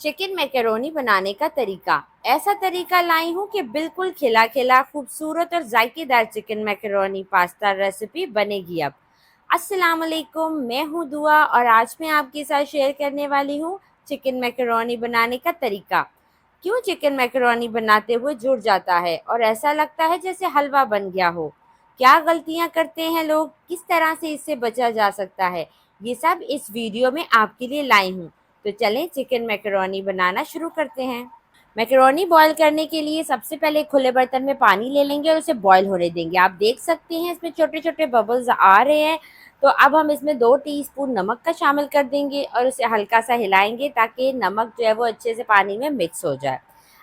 Chicken macaroni बनाने का तरीका। ऐसा तरीका लाई हूँ कि बिल्कुल खिला खिला खूबसूरत और जायकेदार चिकन मैकरोनी पास्ता रेसिपी बनेगी अब। अस्सलाम वालेकुम, मैं हूँ दुआ और आज मैं आपके साथ शेयर करने वाली हूँ चिकन मैकरोनी बनाने का तरीका। क्यों चिकन मैकरोनी बनाते हुए जुड़ जाता है और ऐसा लगता है जैसे हलवा बन गया हो? क्या गलतियाँ करते हैं लोग? किस तरह से इससे बचा जा सकता है? ये सब इस वीडियो में आपके लिए लाई हूँ। तो चलें चिकन मैकरोनी बनाना शुरू करते हैं। मैकरोनी बॉईल करने के लिए सबसे पहले खुले बर्तन में पानी ले लेंगे और उसे बॉईल होने देंगे। आप देख सकते हैं इसमें छोटे छोटे बबल्स आ रहे हैं। तो अब हम इसमें 2 टीस्पून नमक का शामिल कर देंगे और उसे हल्का सा हिलाएंगे ताकि नमक जो है वो अच्छे से पानी में मिक्स हो जाए।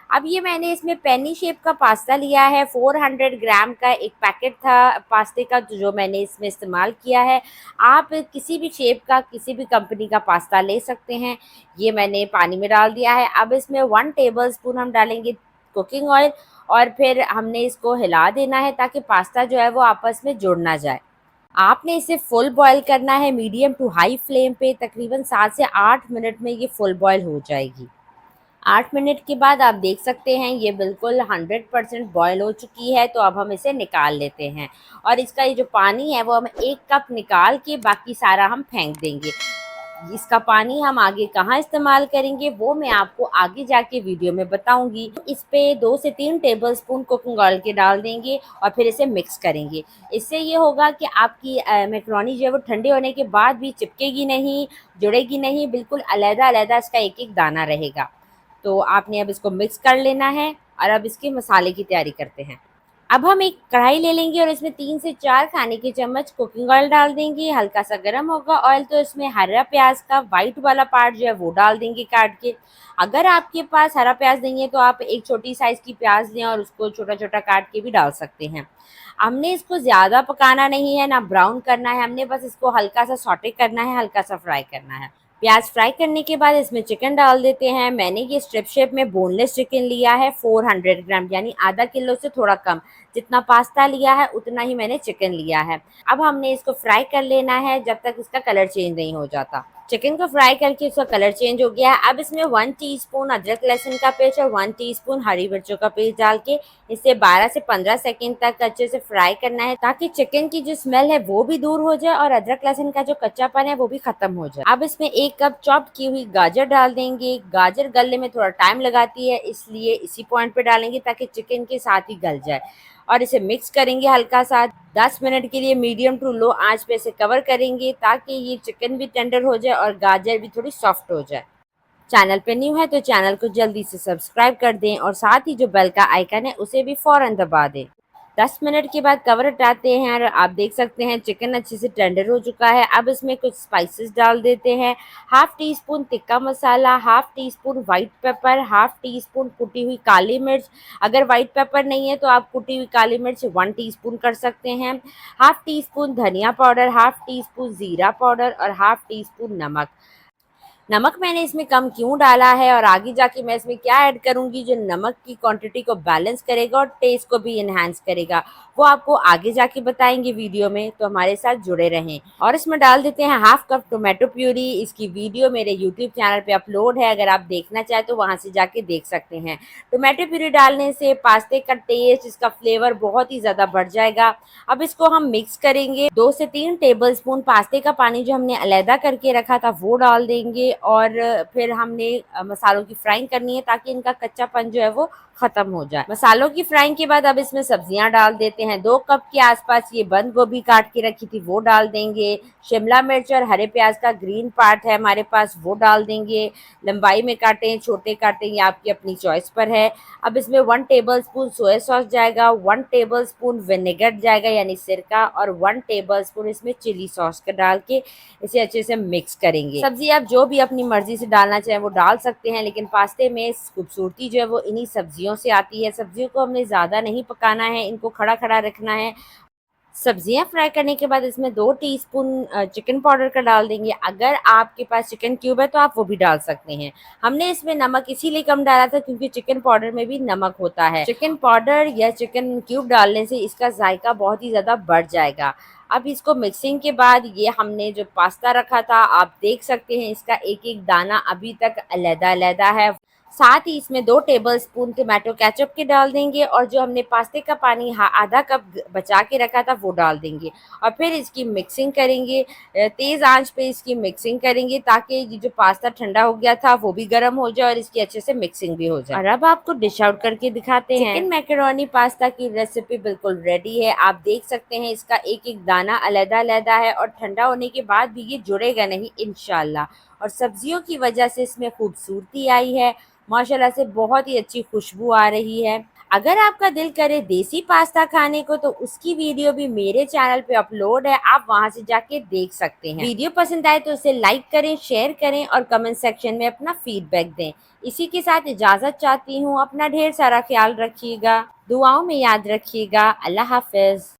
अब ये मैंने इसमें पेनी शेप का पास्ता लिया है। 400 ग्राम का एक पैकेट था पास्ते का जो मैंने इसमें इस्तेमाल किया है। आप किसी भी शेप का किसी भी कंपनी का पास्ता ले सकते हैं। ये मैंने पानी में डाल दिया है। अब इसमें 1 टेबलस्पून हम डालेंगे कुकिंग ऑयल और फिर हमने इसको हिला देना है ताकि पास्ता जो है वो आपस में जुड़ ना जाए। आपने इसे फुल बॉईल करना है मीडियम टू हाई फ्लेम पे। तकरीबन 7 से 8 मिनट में ये फुल बॉईल हो जाएगी। 8 मिनट के बाद आप देख सकते हैं ये बिल्कुल 100% बॉयल हो चुकी है। तो अब हम इसे निकाल लेते हैं और इसका ये जो पानी है वो हम 1 कप निकाल के बाकी सारा हम फेंक देंगे। इसका पानी हम आगे कहाँ इस्तेमाल करेंगे वो मैं आपको आगे जाके वीडियो में बताऊंगी। इस पे 2 से 3 टेबलस्पून कुकिंग ऑयल के डाल देंगे और फिर इसे मिक्स करेंगे। इससे ये होगा कि आपकी मैकरोनी जो है वो ठंडे होने के बाद भी चिपकेगी नहीं, जुड़ेगी नहीं, बिल्कुल अलग अलग इसका एक एक दाना रहेगा। तो आपने अब इसको मिक्स कर लेना है और अब इसके मसाले की तैयारी करते हैं। अब हम एक कढ़ाई ले लेंगे और इसमें 3 से 4 खाने के चम्मच कुकिंग ऑयल डाल देंगे। हल्का सा गर्म होगा ऑयल तो इसमें हरा प्याज का वाइट वाला पार्ट जो है वो डाल देंगे काट के। अगर आपके पास हरा प्याज नहीं है तो आप एक छोटी साइज़ की प्याज लें और उसको छोटा छोटा काट के भी डाल सकते हैं। हमने इसको ज़्यादा पकाना नहीं है, ना ब्राउन करना है, हमने बस इसको हल्का सा सॉटे करना है, हल्का सा फ्राई करना है। प्याज फ्राई करने के बाद इसमें चिकन डाल देते हैं। मैंने ये स्ट्रिप शेप में बोनलेस चिकन लिया है 400 ग्राम, यानी आधा किलो से थोड़ा कम। जितना पास्ता लिया है उतना ही मैंने चिकन लिया है। अब हमने इसको फ्राई कर लेना है जब तक इसका कलर चेंज नहीं हो जाता। चिकन को फ्राई करके उसका कलर चेंज हो गया है। अब इसमें 1 टीस्पून अदरक लहसुन का पेस्ट और 1 टीस्पून हरी मिर्चों का पेस्ट डाल के इसे 12 से 15 सेकंड तक अच्छे से फ्राई करना है ताकि चिकन की जो स्मेल है वो भी दूर हो जाए और अदरक लहसुन का जो कच्चापन है वो भी खत्म हो जाए। अब इसमें 1 कप चॉप की हुई गाजर डाल देंगे। गाजर गलने में थोड़ा टाइम लगाती है, इसलिए इसी पॉइंट पे डालेंगे ताकि चिकन के साथ ही गल जाए। और इसे मिक्स करेंगे हल्का सा। 10 मिनट के लिए मीडियम टू लो आंच पे इसे कवर करेंगे ताकि ये चिकन भी टेंडर हो जाए और गाजर भी थोड़ी सॉफ्ट हो जाए। चैनल पे न्यू है तो चैनल को जल्दी से सब्सक्राइब कर दें और साथ ही जो बेल का आइकन है उसे भी फ़ौरन दबा दें। 10 मिनट के बाद कवर हटाते हैं और आप देख सकते हैं चिकन अच्छे से टेंडर हो चुका है। अब इसमें कुछ स्पाइसेस डाल देते हैं। Half teaspoon tikka masala, half teaspoon white pepper, half teaspoon कुटी हुई काली मिर्च। अगर वाइट पेपर नहीं है तो आप कुटी हुई काली मिर्च 1 टीस्पून कर सकते हैं। हाफ़ टी स्पून धनिया पाउडर, हाफ़ टी स्पून ज़ीरा पाउडर और हाफ़ टी स्पून नमक। नमक मैंने इसमें कम क्यों डाला है और आगे जाके मैं इसमें क्या ऐड करूँगी जो नमक की क्वांटिटी को बैलेंस करेगा और टेस्ट को भी इन्हांस करेगा, वो आपको आगे जाके बताएंगे वीडियो में। तो हमारे साथ जुड़े रहें। और इसमें डाल देते हैं 1/2 कप टोमेटो प्यूरी। इसकी वीडियो मेरे यूट्यूब चैनल पे अपलोड है, अगर आप देखना चाहें तो वहाँ से जाके देख सकते हैं। टोमेटो प्यूरी डालने से पास्ते का टेस्ट, इसका फ्लेवर बहुत ही ज़्यादा बढ़ जाएगा। अब इसको हम मिक्स करेंगे। 2 से 3 टेबलस्पून पास्ते का पानी जो हमने अलहदा करके रखा था वो डाल देंगे और फिर हमने मसालों की फ्राइंग करनी है ताकि इनका कच्चापन जो है वो खत्म हो जाए। मसालों की फ्राइंग के बाद अब इसमें सब्जियां डाल देते हैं। 2 कप के आसपास ये बंद गोभी काट के रखी थी वो डाल देंगे। शिमला मिर्च और हरे प्याज का ग्रीन पार्ट है हमारे पास वो डाल देंगे। लंबाई में काटें, छोटे काटें, ये आपकी अपनी चॉइस पर है। अब इसमें 1 टेबलस्पून सोया सॉस जाएगा, 1 टेबलस्पून विनेगर जाएगा यानी सिरका और 1 टेबलस्पून इसमें चिली सॉस का डाल के इसे अच्छे से मिक्स करेंगे। सब्जी आप जो भी अपनी मर्जी से डालना चाहें वो डाल सकते हैं, लेकिन पास्ते में खूबसूरती जो है वो इन्हीं सब्जियों से आती है। सब्जियों को हमने ज़्यादा नहीं पकाना है, इनको खड़ा खड़ा रखना है। सब्जियां फ्राई करने के बाद इसमें 2 टीस्पून चिकन पाउडर का डाल देंगे। अगर आपके पास चिकन क्यूब है तो आप वो भी डाल सकते हैं। हमने इसमें नमक इसीलिए कम डाला था क्योंकि चिकन पाउडर में भी नमक होता है। चिकन पाउडर या चिकन क्यूब डालने से इसका जायका बहुत ही ज़्यादा बढ़ जाएगा। अब इसको मिक्सिंग के बाद ये हमने जो पास्ता रखा था आप देख सकते हैं इसका एक-एक दाना अभी तक अलग-अलग है। साथ ही इसमें 2 टेबलस्पून टोमेटो केचअप के डाल देंगे और जो हमने पास्ते का पानी आधा कप बचा के रखा था वो डाल देंगे और फिर इसकी मिक्सिंग करेंगे। तेज़ आंच पे इसकी मिक्सिंग करेंगे ताकि ये जो पास्ता ठंडा हो गया था वो भी गर्म हो जाए और इसकी अच्छे से मिक्सिंग भी हो जाए। और अब आपको डिश आउट करके दिखाते हैं। चिकन मैकरोनी पास्ता की रेसिपी बिल्कुल रेडी है। आप देख सकते हैं इसका एक-एक दाना अलग-अलग है और ठंडा होने के बाद भी ये जुड़ेगा नहीं इंशाल्लाह। और सब्जियों की वजह से इसमें खूबसूरती आई है। माशाल्लाह से बहुत ही अच्छी खुशबू आ रही है। अगर आपका दिल करे देसी पास्ता खाने को तो उसकी वीडियो भी मेरे चैनल पे अपलोड है, आप वहां से जाके देख सकते हैं। वीडियो पसंद आए तो उसे लाइक करें, शेयर करें और कमेंट सेक्शन में अपना फीडबैक दें। इसी के साथ इजाज़त चाहती हूँ। अपना ढेर सारा ख्याल रखिएगा, दुआओं में याद रखिएगा। अल्लाह हाफ़िज़।